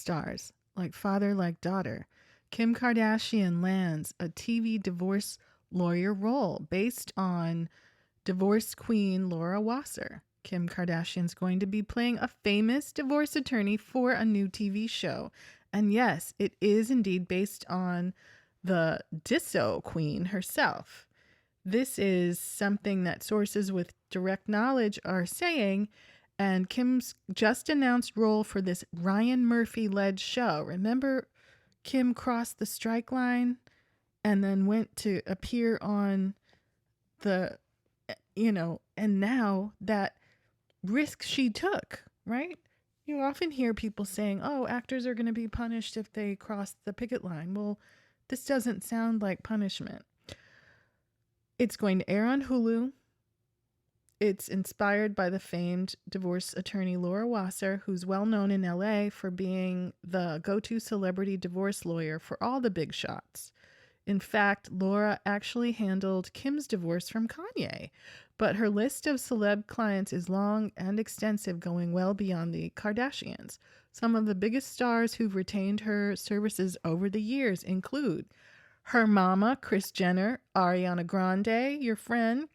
stars, like father, like daughter. Kim Kardashian lands a TV divorce lawyer role based on divorce queen Laura Wasser. Kim Kardashian's going to be playing a famous divorce attorney for a new TV show. And yes, it is indeed based on the Disso queen herself. This is something that sources with direct knowledge are saying, and Kim's just announced role for this Ryan Murphy led show. Remember, Kim crossed the strike line and then went to appear on the, and now that risk she took, right? You often hear people saying, oh, actors are going to be punished if they cross the picket line. Well, this doesn't sound like punishment. It's going to air on Hulu. It's inspired by the famed divorce attorney Laura Wasser, who's well known in LA for being the go-to celebrity divorce lawyer for all the big shots. In fact, Laura actually handled Kim's divorce from Kanye, but her list of celeb clients is long and extensive, going well beyond the Kardashians. Some of the biggest stars who've retained her services over the years include her mama, Kris Jenner, Ariana Grande, your friend,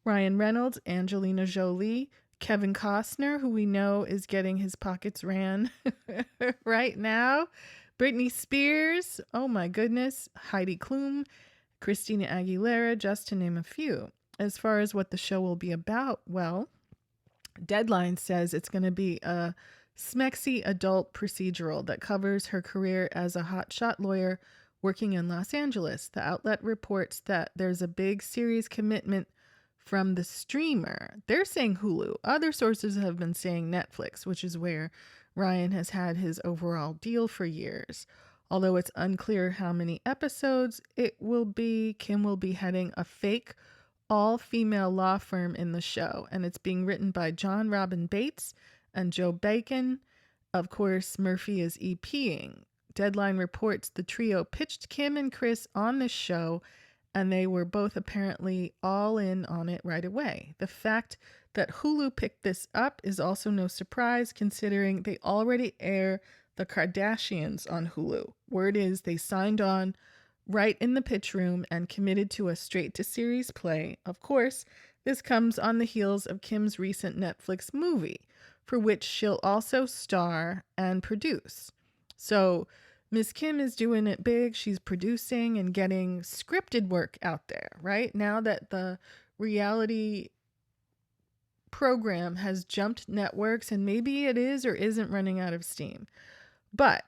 Ryan Reynolds, Angelina Jolie, Kevin Costner, who we know is getting his pockets ran right now, Britney Spears, oh my goodness, Heidi Klum, Christina Aguilera, just to name a few. As far as what the show will be about, well, Deadline says it's going to be a smexy adult procedural that covers her career as a hotshot lawyer working in Los Angeles. The outlet reports that there's a big series commitment from the streamer. They're saying Hulu. Other sources have been saying Netflix, which is where Ryan has had his overall deal for years. Although it's unclear how many episodes it will be, Kim will be heading a fake all-female law firm in the show, and it's being written by John Robin Bates and Joe Bacon. Of course, Murphy is EPing. Deadline reports the trio pitched Kim and Kris on this show, and they were both apparently all in on it right away. The fact that Hulu picked this up is also no surprise, considering they already air the Kardashians on Hulu. Word is they signed on right in the pitch room and committed to a straight-to-series play. Of course, this comes on the heels of Kim's recent Netflix movie, for which she'll also star and produce. So Miss Kim is doing it big. She's producing and getting scripted work out there, right? Now that the reality program has jumped networks, and maybe it is or isn't running out of steam. But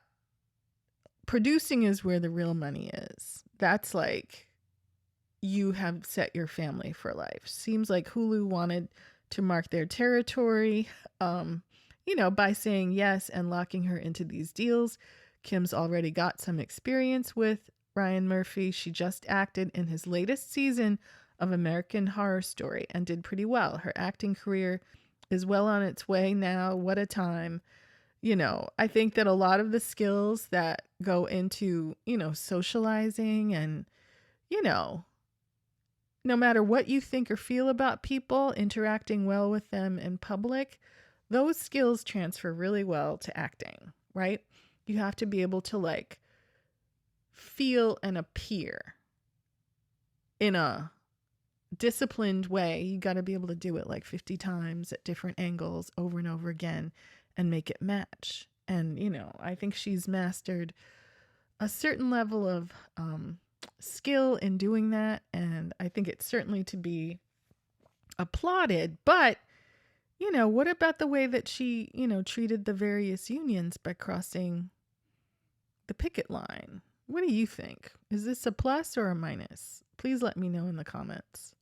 producing is where the real money is. That's like you have set your family for life. Seems like Hulu wanted to mark their territory, by saying yes and locking her into these deals. Kim's already got some experience with Ryan Murphy. She just acted in his latest season of American Horror Story and did pretty well. Her acting career is well on its way now. What a time. I think that a lot of the skills that go into, socializing and, no matter what you think or feel about people, interacting well with them in public, those skills transfer really well to acting, right? You have to be able to feel and appear in a disciplined way. You got to be able to do it 50 times at different angles over and over again and make it match. And, I think she's mastered a certain level of skill in doing that. And I think it's certainly to be applauded. But, what about the way that she, treated the various unions by crossing the picket line? What do you think? Is this a plus or a minus? Please let me know in the comments.